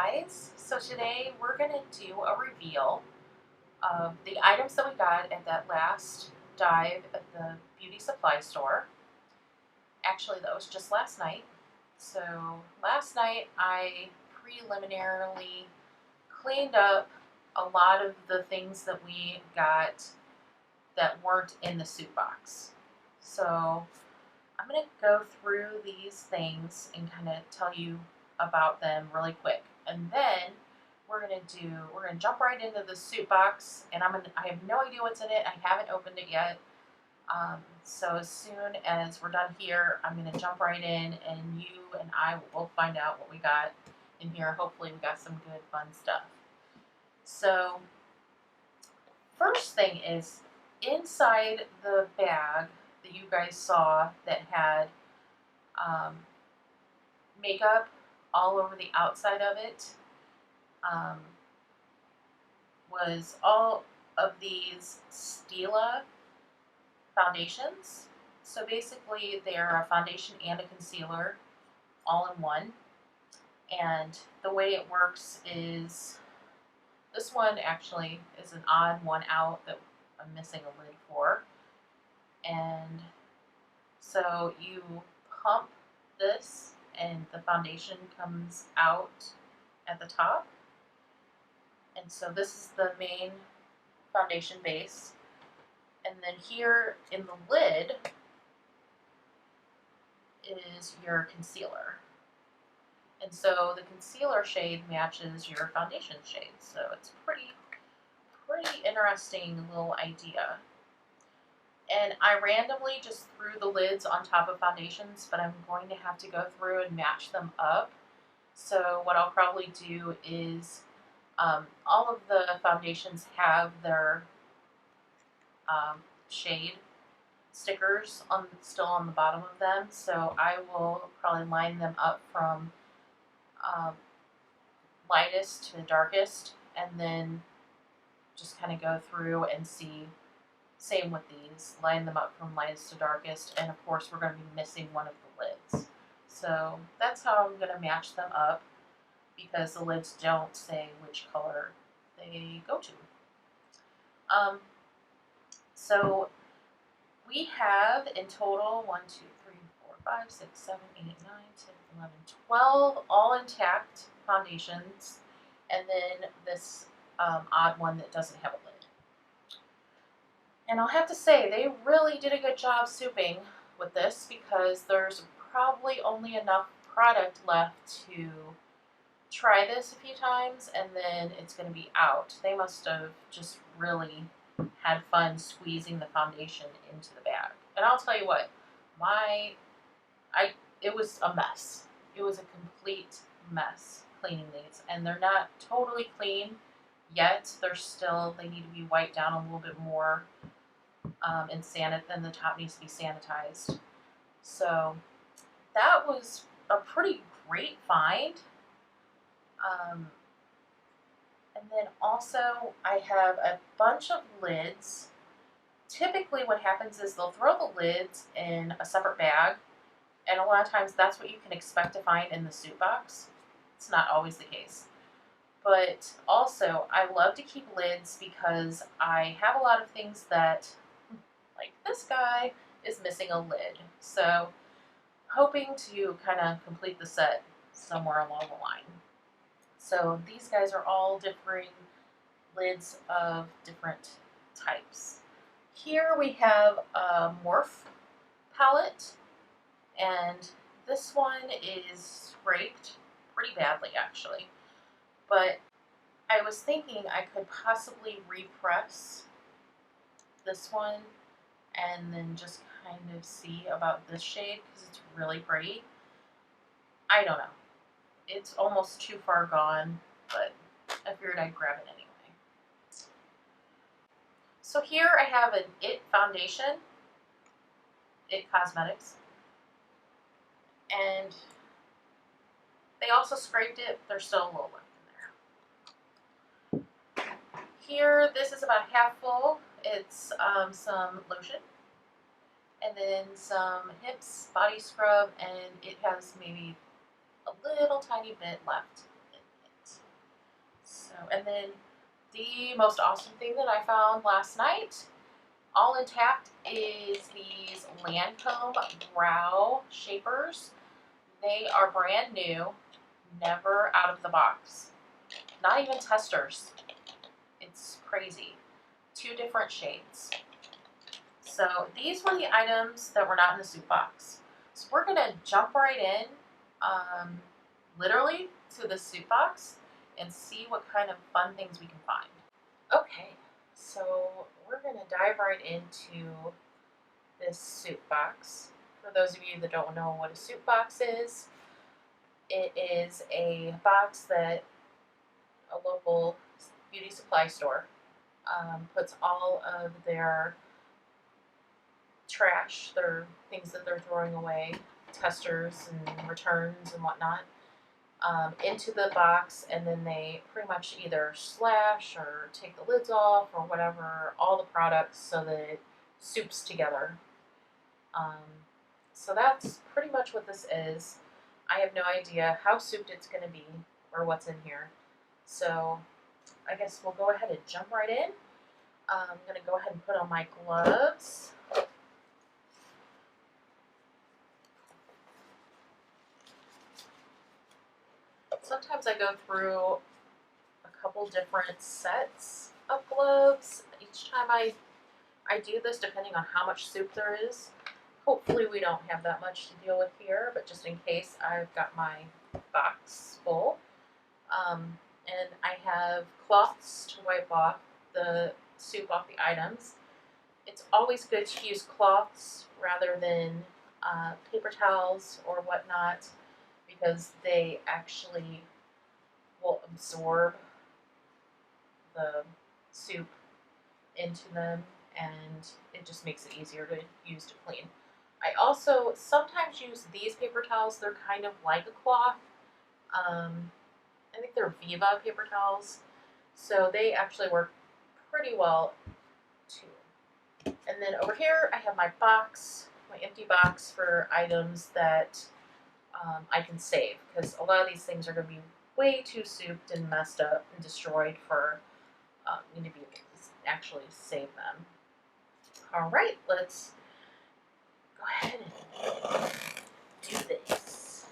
guys, so today we're going to do a reveal of the items that we got at that last dive at the beauty supply store. Actually, that was just last night. So last night I preliminarily cleaned up a lot of the things that we got that weren't in the soup box. So I'm going to go through these things and kind of tell you about them really quick. And then we're going to jump right into the soup box, and I have no idea what's in it. I haven't opened it yet. So as soon as we're done here, I'm going to jump right in, and you and I will find out what we got in here. Hopefully we got some good fun stuff. So first thing is, inside the bag that you guys saw that had makeup all over the outside of it, was all of these Stila foundations. So basically they're a foundation and a concealer all in one. And the way it works is, this one actually is an odd one out that I'm missing a lid for. And so you pump this and the foundation comes out at the top. And so this is the main foundation base. And then here in the lid is your concealer. And so the concealer shade matches your foundation shade. So it's pretty interesting little idea. And I randomly just threw the lids on top of foundations, but I'm going to have to go through and match them up. So what I'll probably do is, all of the foundations have their shade stickers still on the bottom of them. So I will probably line them up from lightest to darkest, and then just kind of go through and see. Same with these, line them up from lightest to darkest, and of course we're going to be missing one of the lids. So that's how I'm going to match them up, because the lids don't say which color they go to. So we have in total 1, 2, 3, 4, 5, 6, 7, 8, 9, 10, 11, 12 all intact foundations, and then this odd one that doesn't have a lid. And I'll have to say, they really did a good job souping with this, because there's probably only enough product left to try this a few times, and then it's going to be out. They must have just really had fun squeezing the foundation into the bag. And I'll tell you what, it was a mess. It was a complete mess cleaning these, and they're not totally clean yet. They need to be wiped down a little bit more, and then the top needs to be sanitized. So that was a pretty great find. And then also I have a bunch of lids. Typically what happens is they'll throw the lids in a separate bag, and a lot of times that's what you can expect to find in the soup box. It's not always the case. But also, I love to keep lids because I have a lot of things that, like this guy, is missing a lid. So hoping to kind of complete the set somewhere along the line. So these guys are all differing lids of different types. Here we have a Morph palette, and this one is scraped pretty badly actually. But I was thinking I could possibly repress this one and then just kind of see about this shade, because it's really pretty. I don't know. It's almost too far gone, but I figured I'd grab it anyway. So here I have an IT foundation, IT Cosmetics, and they also scraped it. There's still a little left in there. Here, this is about half full. It's some lotion, and then some Hips body scrub, and it has maybe a little tiny bit left in it. So, and then the most awesome thing that I found last night, all intact, is these Lancome brow shapers. They are brand new, never out of the box. Not even testers. It's crazy. 2 different shades. So these were the items that were not in the soup box. So we're gonna jump right in, literally to the soup box and see what kind of fun things we can find. Okay, so we're gonna dive right into this soup box. For those of you that don't know what a soup box is, it is a box that a local beauty supply store puts all of their trash, their things that they're throwing away, testers and returns and whatnot, into the box, and then they pretty much either slash or take the lids off or whatever, all the products, so that it soups together. So that's pretty much what this is. I have no idea how souped it's going to be or what's in here. So I guess we'll go ahead and jump right in. I'm going to go ahead and put on my gloves. Sometimes I go through a couple different sets of gloves each time I do this, depending on how much soup there is. Hopefully we don't have that much to deal with here, but just in case, I've got my box full. And I have cloths to wipe off the soup off the items. It's always good to use cloths rather than paper towels or whatnot, because they actually will absorb the soup into them, and it just makes it easier to use to clean. I also sometimes use these paper towels. They're kind of like a cloth. I think they're Vive paper towels, so they actually work pretty well too. And then over here I have my box, my empty box for items that I can save, because a lot of these things are going to be way too souped and messed up and destroyed for me to be able to actually save them. All right, let's go ahead and do this.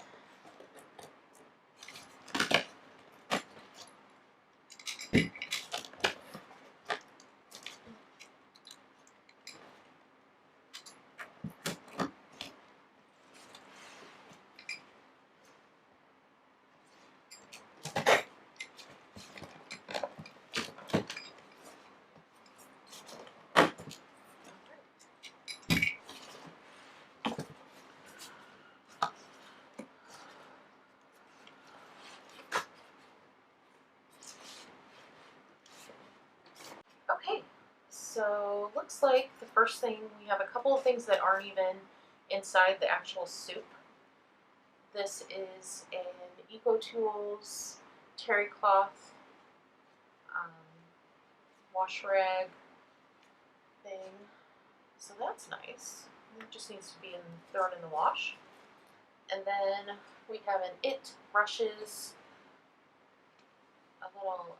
Okay, so looks like the first thing, we have a couple of things that aren't even inside the actual soup. This is an EcoTools terry cloth wash rag thing, so that's nice. It just needs to be thrown in the wash. And then we have an IT brushes, a little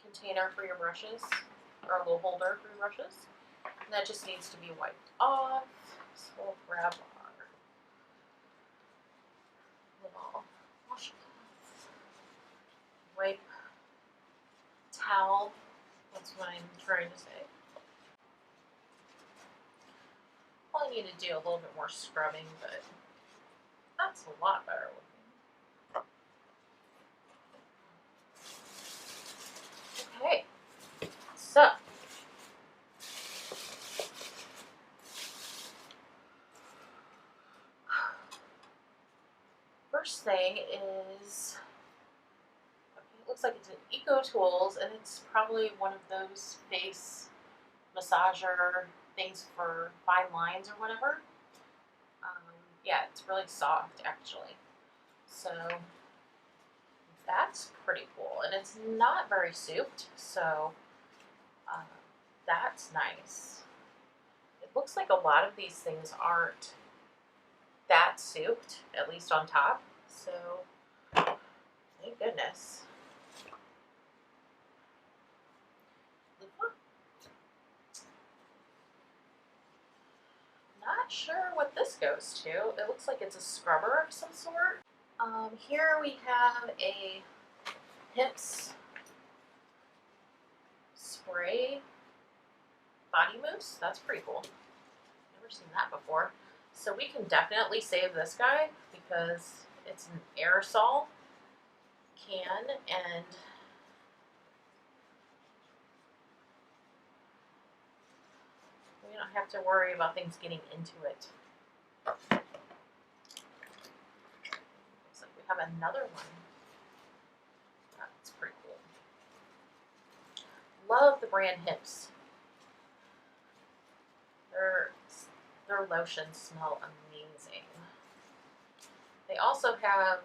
container for your brushes, or a little holder for your brushes. And that just needs to be wiped off. So we'll grab our little washcloth, wipe towel. That's what I'm trying to say. Probably need to do a little bit more scrubbing, but that's a lot better looking. Okay, so first thing is, it looks like it's an EcoTools, and it's probably one of those face massager things for fine lines or whatever. Yeah, it's really soft actually. So that's pretty cool, and it's not very souped, so that's nice. It looks like a lot of these things aren't that souped, at least on top, so thank goodness. sure what this goes to. It looks like it's a scrubber of some sort. Here we have a Hips spray body mousse. That's pretty cool. Never seen that before. So we can definitely save this guy because it's an aerosol can, and we don't have to worry about things getting into it. Looks like we have another one. That's pretty cool. Love the brand Hips. Their lotions smell amazing. They also have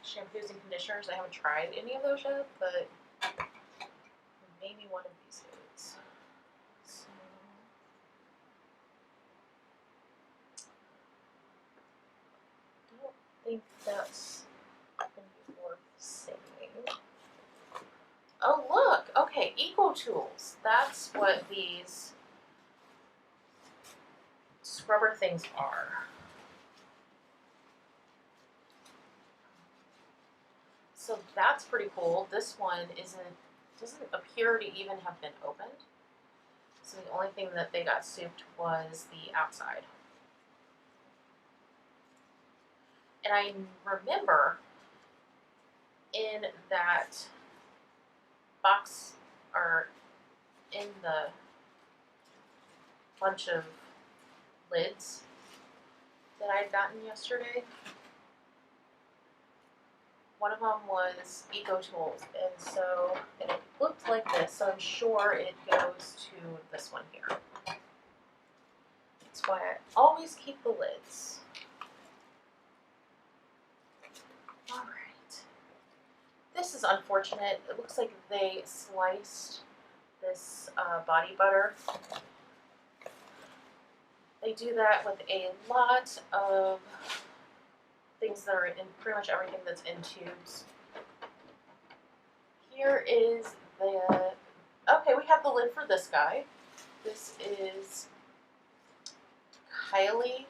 shampoos and conditioners. I haven't tried any of those yet, but maybe one of these days. So, I don't think that's going to be worth saving. Oh, look! Okay, Eco Tools. That's what these scrubber things are. So that's pretty cool. This one doesn't appear to even have been opened. So the only thing that they got souped was the outside. And I remember in that box, or in the bunch of lids that I'd gotten yesterday, one of them was Eco Tools, and so it looked like this, so I'm sure it goes to this one here. That's why I always keep the lids. Alright. This is unfortunate. It looks like they sliced this body butter. They do that with a lot of things that are in pretty much everything that's in tubes. Here is the, okay, we have the lid for this guy. This is Kylie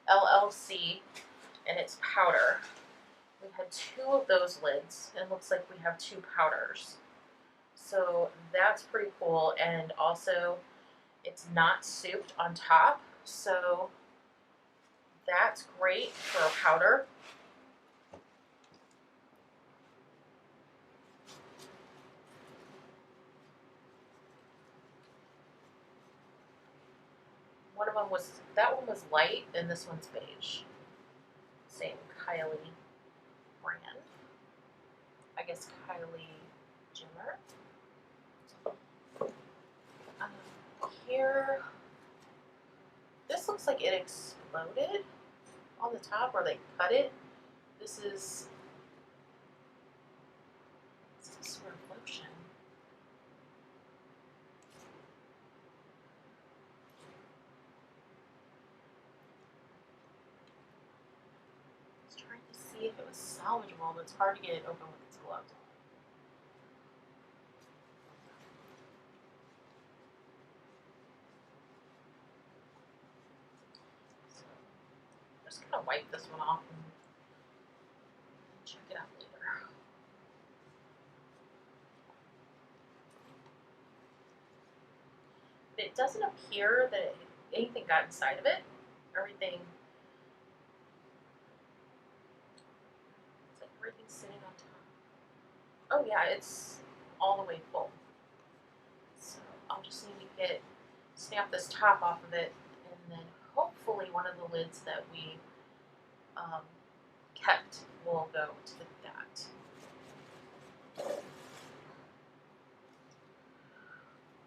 LLC, and it's powder. We had 2 of those lids, and it looks like we have 2 powders. So that's pretty cool, and also it's not souped on top, so that's great for a powder. One of them was, that one was light, and this one's beige. Same Kylie brand. I guess Kylie Jenner. Here, this looks like it exploded on the top, or they cut it. This is some sort of lotion. I was trying to see if it was salvageable, but it's hard to get it open with its gloves on. So I'm just gonna wipe this one off and check it out later. But it doesn't appear that anything got inside of it. Everything's sitting on top. Oh yeah, it's all the way full. So I'll just need to snap this top off of it, and then hopefully one of the lids that we kept will go to that.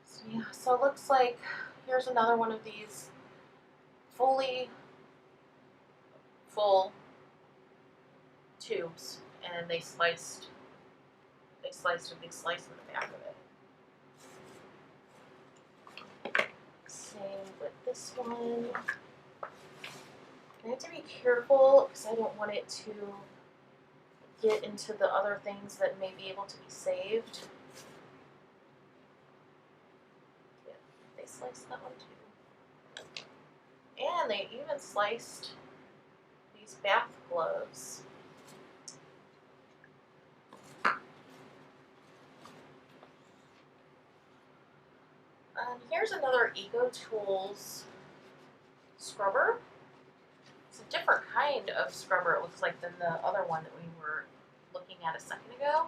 So yeah, so it looks like here's another one of these fully full tubes, and they sliced a big slice in the back of it. Same with this one. I have to be careful because I don't want it to get into the other things that may be able to be saved. Yeah, they sliced that one too. and they even sliced these bath gloves. Here's another Eco Tools scrubber. It's a different kind of scrubber, it looks like, than the other one that we were looking at a second ago.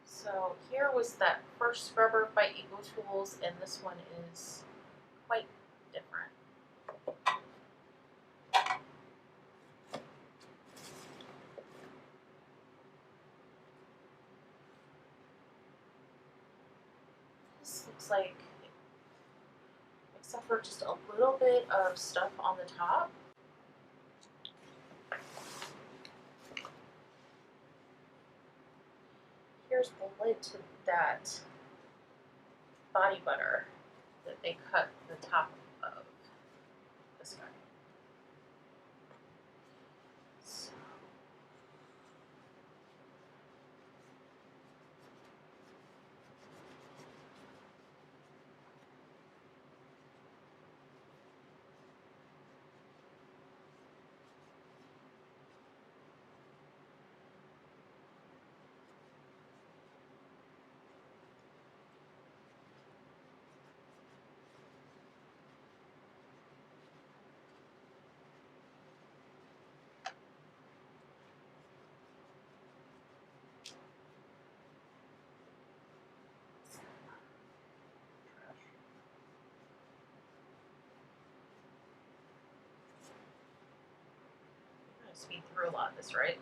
So here was that first scrubber by Eco Tools, and this one is quite different. This looks like, except for just a little bit of stuff on the top. Here's the lid to that body butter that they cut the top of this guy. So, I'm gonna speed through a lot of this, right?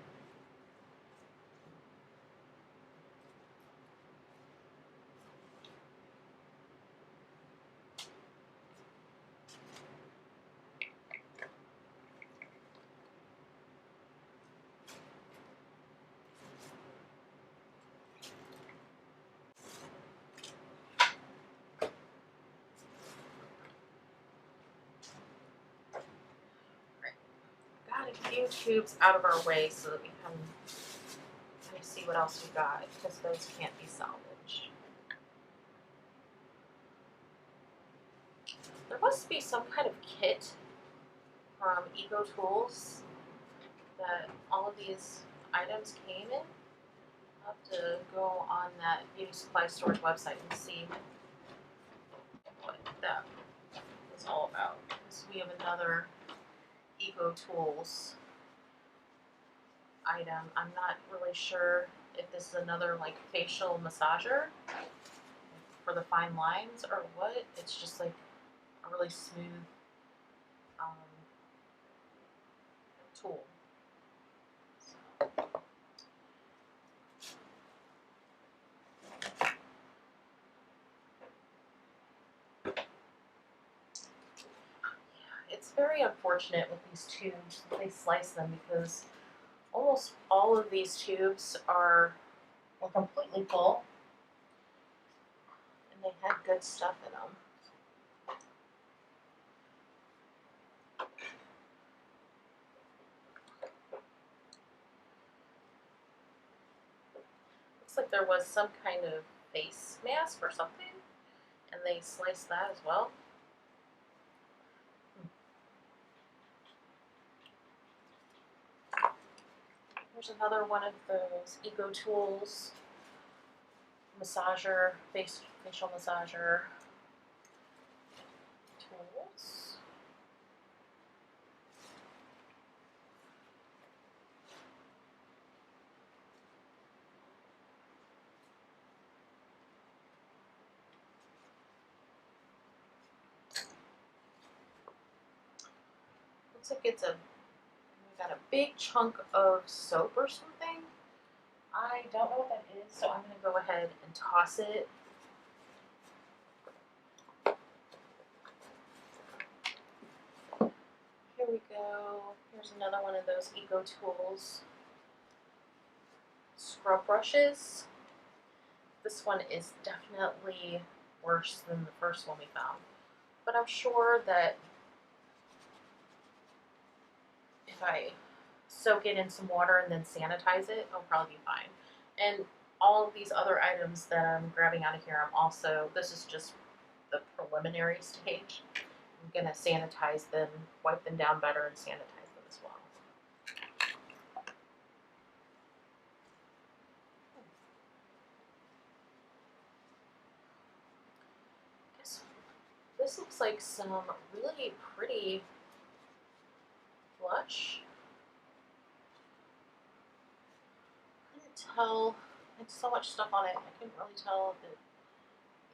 Got a few tubes out of our way so that we can kind of see what else we got, because those can't be salvaged. There must be some kind of kit from Eco Tools that all of these items came in. I'll have to go on that beauty supply store's website and see what that is all about. So we have another Eco Tools item. I'm not really sure if this is another like facial massager for the fine lines or what. It's just like a really smooth tool. So. It's very unfortunate with these tubes that they slice them, because almost all of these tubes are completely full, and they had good stuff in them. Looks like there was some kind of face mask or something, and they sliced that as well. Here's another one of those Eco Tools massager, facial massager tools. Looks like it's we got a big chunk of soap or something. I don't know what that is, so I'm going to go ahead and toss it. Here we go. Here's another one of those Eco Tools scrub brushes. This one is definitely worse than the first one we found, but I'm sure that if I soak it in some water and then sanitize it, it'll probably be fine. And all of these other items that I'm grabbing out of here, I'm also, this is just the preliminary stage. I'm going to sanitize them, wipe them down better, and sanitize them as well. This looks like some really pretty blush. I couldn't tell, there's so much stuff on it, I couldn't really tell if it,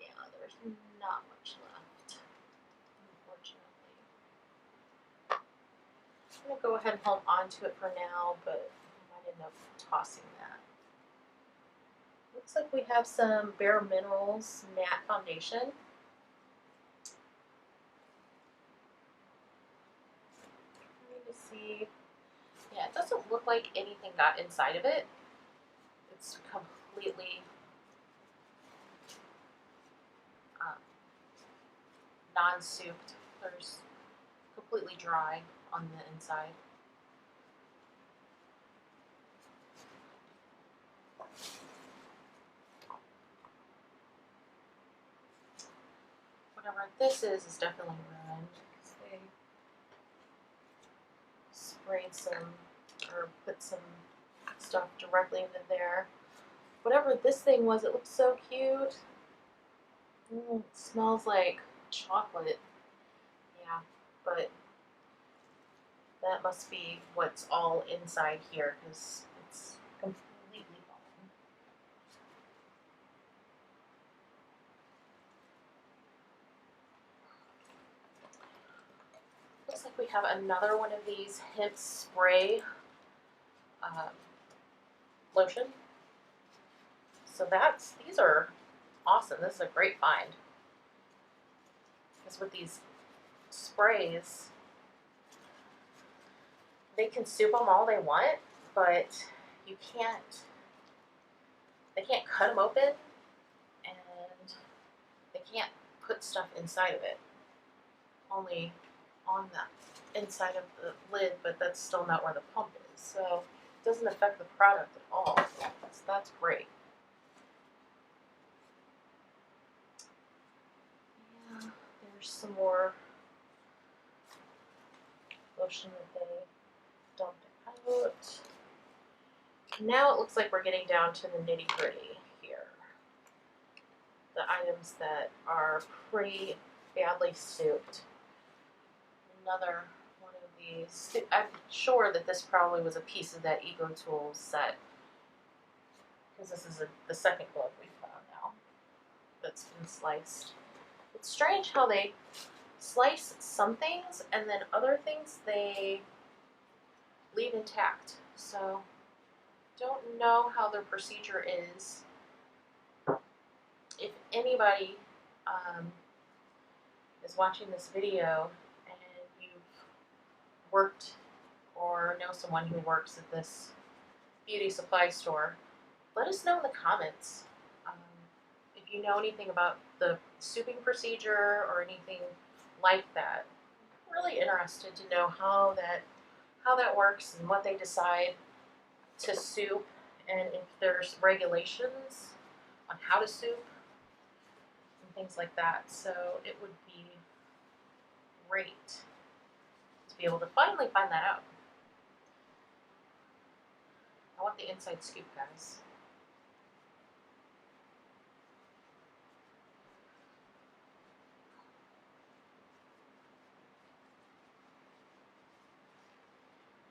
yeah, there's not much left, unfortunately. I'm going to go ahead and hold on to it for now, but I might end up tossing that. Looks like we have some Bare Minerals matte foundation. See, yeah, it doesn't look like anything got inside of it. It's completely non-souped. There's completely dry on the inside. Whatever this is definitely ruined. They sprayed some, or put some stuff directly into there. Whatever this thing was, it looks so cute. It smells like chocolate. Yeah, but that must be what's all inside here, because it's completely gone. Looks like we have another one of these hemp spray lotion. So these are awesome. This is a great find. Because with these sprays, they can soup them all they want, but they can't cut them open, and they can't put stuff inside of it. Only on the inside of the lid, but that's still not where the pump is. So it doesn't affect the product at all. So that's great. Yeah, there's some more lotion that they dumped out. Now it looks like we're getting down to the nitty-gritty here. The items that are pretty badly souped. Another one of these. I'm sure that this probably was a piece of that Ego Tools set, because this is the second glove we found now that's been sliced. It's strange how they slice some things and then other things they leave intact. So don't know how their procedure is. If anybody is watching this video and you've worked or know someone who works at this beauty supply store, let us know in the comments. If you know anything about the souping procedure or anything like that. I'm really interested to know how that works and what they decide to soup, and if there's regulations on how to soup and things like that. So it would be great to be able to finally find that out. I want the inside scoop, guys.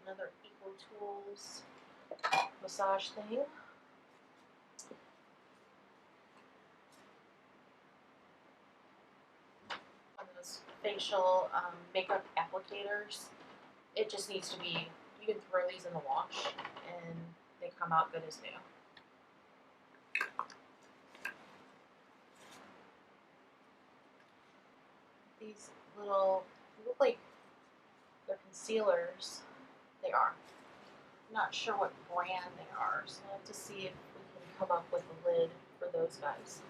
Another Eco Tools massage thing. One of those facial makeup applicators. It just needs to be, you can throw these in the wash and they come out good as new. These little, look like they're concealers. They are. I'm not sure what brand they are, so I'll have to see if we can come up with a lid for those guys.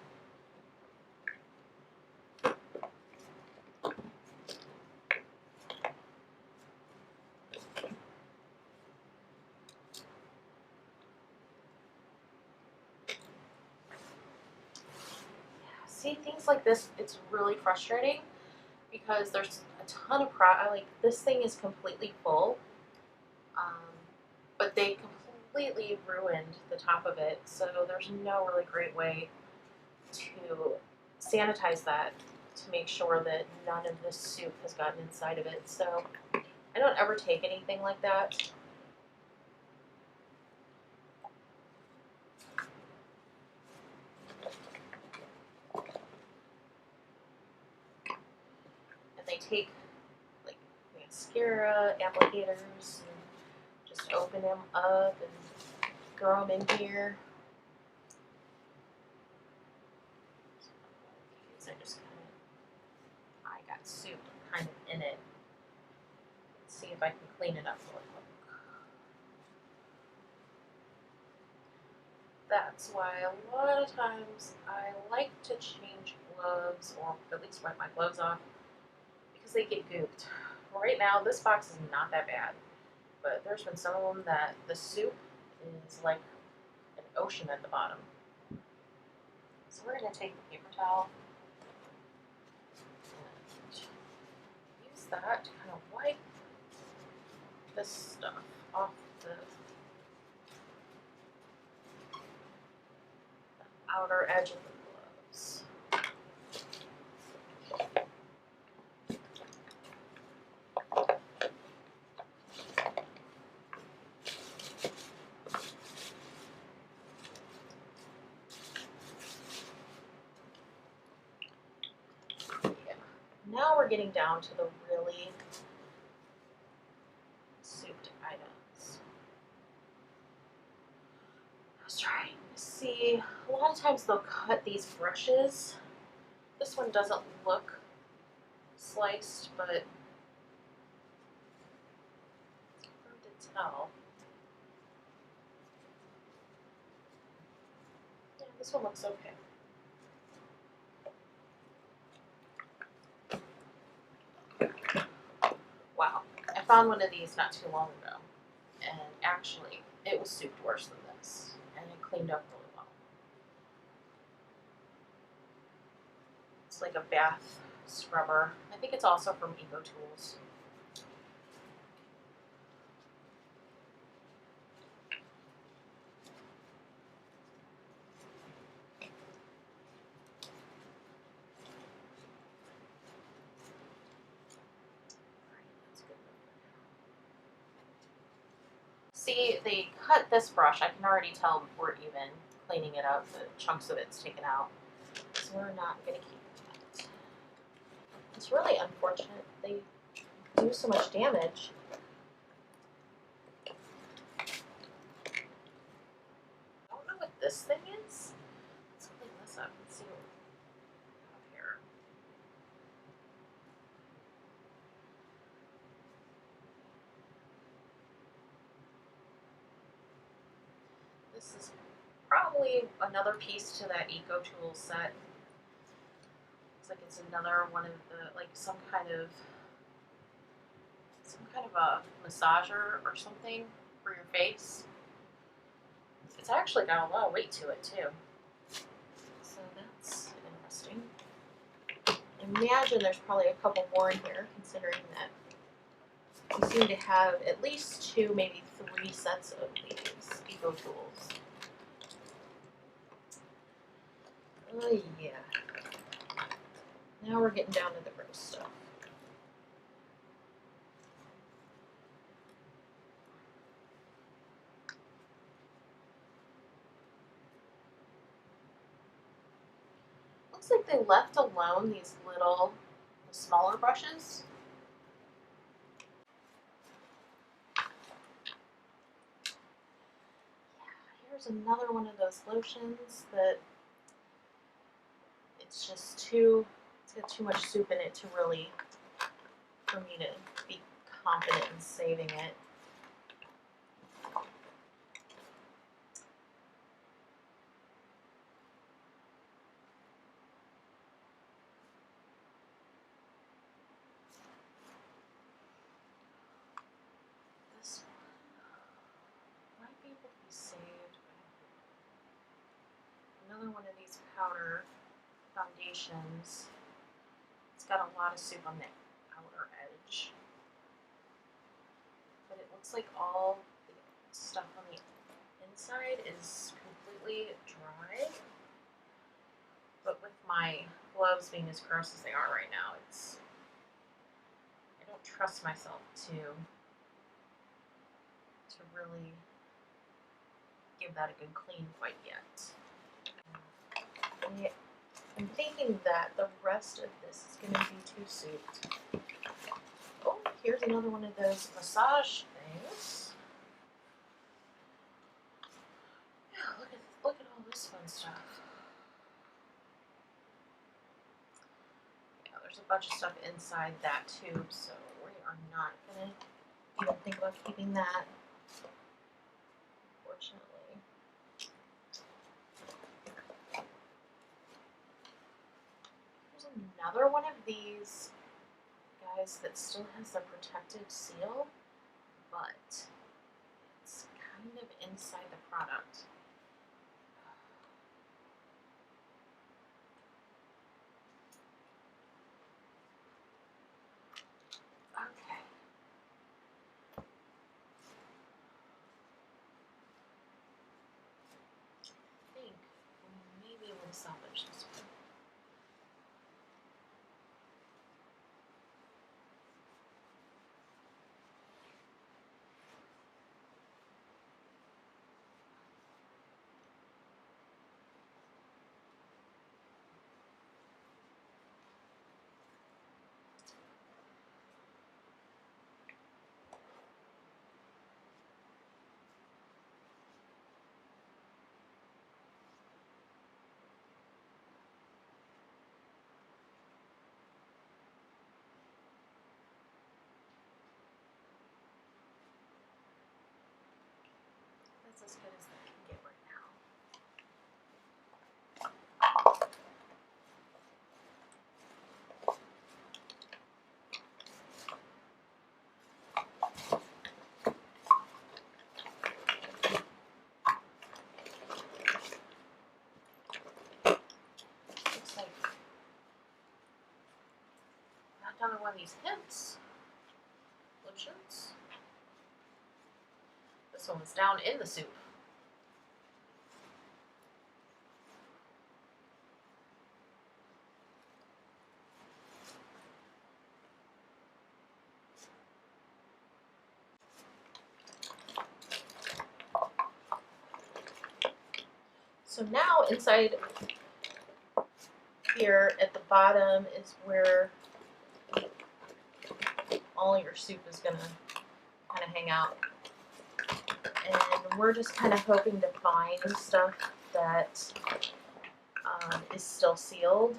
see things like this, it's really frustrating because there's a ton of like this thing is completely full, but they completely ruined the top of it, so there's no really great way to sanitize that to make sure that none of this soup has gotten inside of it. So I don't ever take anything like that. And they take like mascara applicators and just open them up and throw them in here. I got soup kind of in it. Let's see if I can clean it up really quick. That's why a lot of times I like to change gloves, or at least wipe my gloves off, because they get gooped. Right now, this box is not that bad, but there's been some of them that the soup is like an ocean at the bottom. So we're going to take the paper towel and use that to kind of wipe this stuff off the outer edge of the gloves. Now we're getting down to the really souped items. I was trying to see, a lot of times they'll cut these brushes. This one doesn't look sliced, but it's hard to tell. Yeah, this one looks okay. Wow, I found one of these not too long ago, and actually it was souped worse than this, and it cleaned up really well. It's like a bath scrubber. I think it's also from EcoTools. See, they cut this brush. I can already tell before even cleaning it up, the chunks of it's taken out. So we're not going to keep that. It's really unfortunate. They do so much damage. I don't know what this thing is. Let's clean this up and see what we have here. This is probably another piece to that EcoTools set. Looks like it's another one of the, like some kind of a massager or something for your face. It's actually got a lot of weight to it too. So that's interesting. Imagine there's probably a couple more in here, considering that we seem to have at least 2, maybe 3 sets of these EcoTools. Oh yeah. Now we're getting down to the gross stuff. Looks like they left alone these little, smaller brushes. Yeah, here's another one of those lotions that it's just it's got too much soup in it to really, for me to be confident in saving it. This one might be able to be saved. Another one of these powder foundations. It's got a lot of soup on the outer edge. But it looks like all the stuff on the inside is completely dry. But with my gloves being as gross as they are right now, I don't trust myself to really give that a good clean quite yet. I'm thinking that the rest of this is going to be too souped. Oh, here's another one of those massage things. Yeah, look at all this fun stuff. Yeah, there's a bunch of stuff inside that tube, so we are not going to even think about keeping that, fortunately. There's another one of these guys that still has the protective seal, but it's kind of inside the product. Okay. I think we may be able to salvage this one. That's as good as I can get right now. Looks like another one of these hints. Lotions. This one was down in the soup. So now inside here at the bottom is where all your soup is going to kind of hang out. And we're just kind of hoping to find stuff that is still sealed.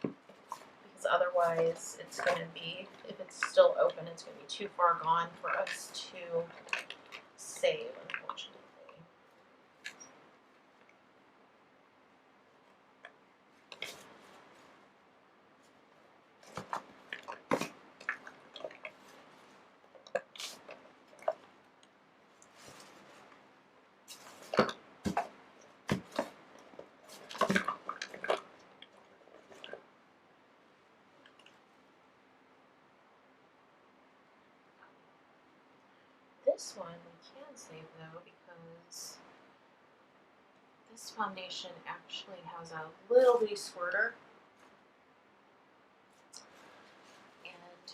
Because otherwise it's going to be, if it's still open, it's going to be too far gone for us to save, unfortunately. This one we can save though, because this foundation actually has a little bitty squirter, and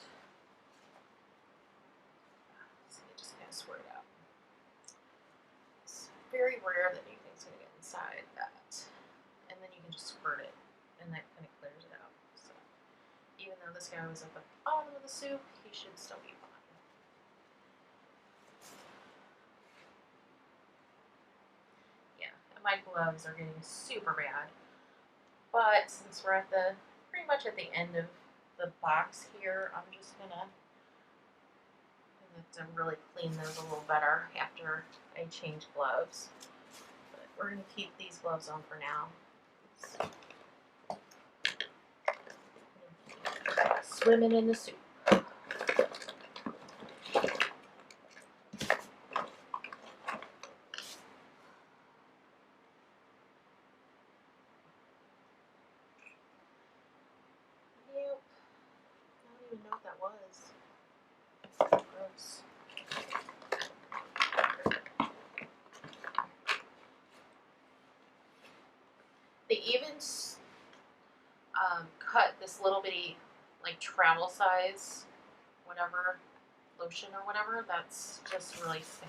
so you just kind of squirt it out. It's very rare that anything's going to get inside that, and then you can just squirt it, and that kind of clears it out. So even though this guy was at the bottom of the soup, he should still be fine. My gloves are getting super bad, but since we're at the pretty much at the end of the box here, I'm just gonna have to really clean those a little better after I change gloves. But we're gonna keep these gloves on for now. Swimming in the soup. They even cut this little bitty, like travel size, whatever, lotion or whatever. That's just really sick.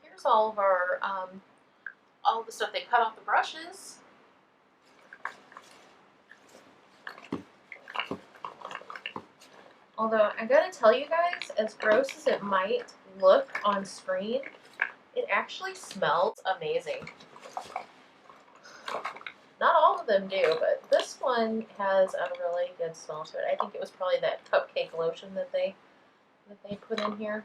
Here's all of our, all the stuff they cut off the brushes. Although, I gotta tell you guys, as gross as it might look on screen, it actually smells amazing. Not all of them do, but this one has a really good smell to it. I think it was probably that cupcake lotion that they put in here.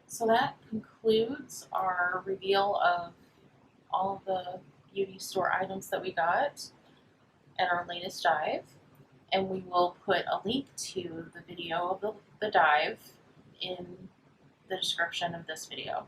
So that concludes our reveal of all of the beauty store items that we got at our latest dive. And we will put a link to the video of the dive in the description of this video.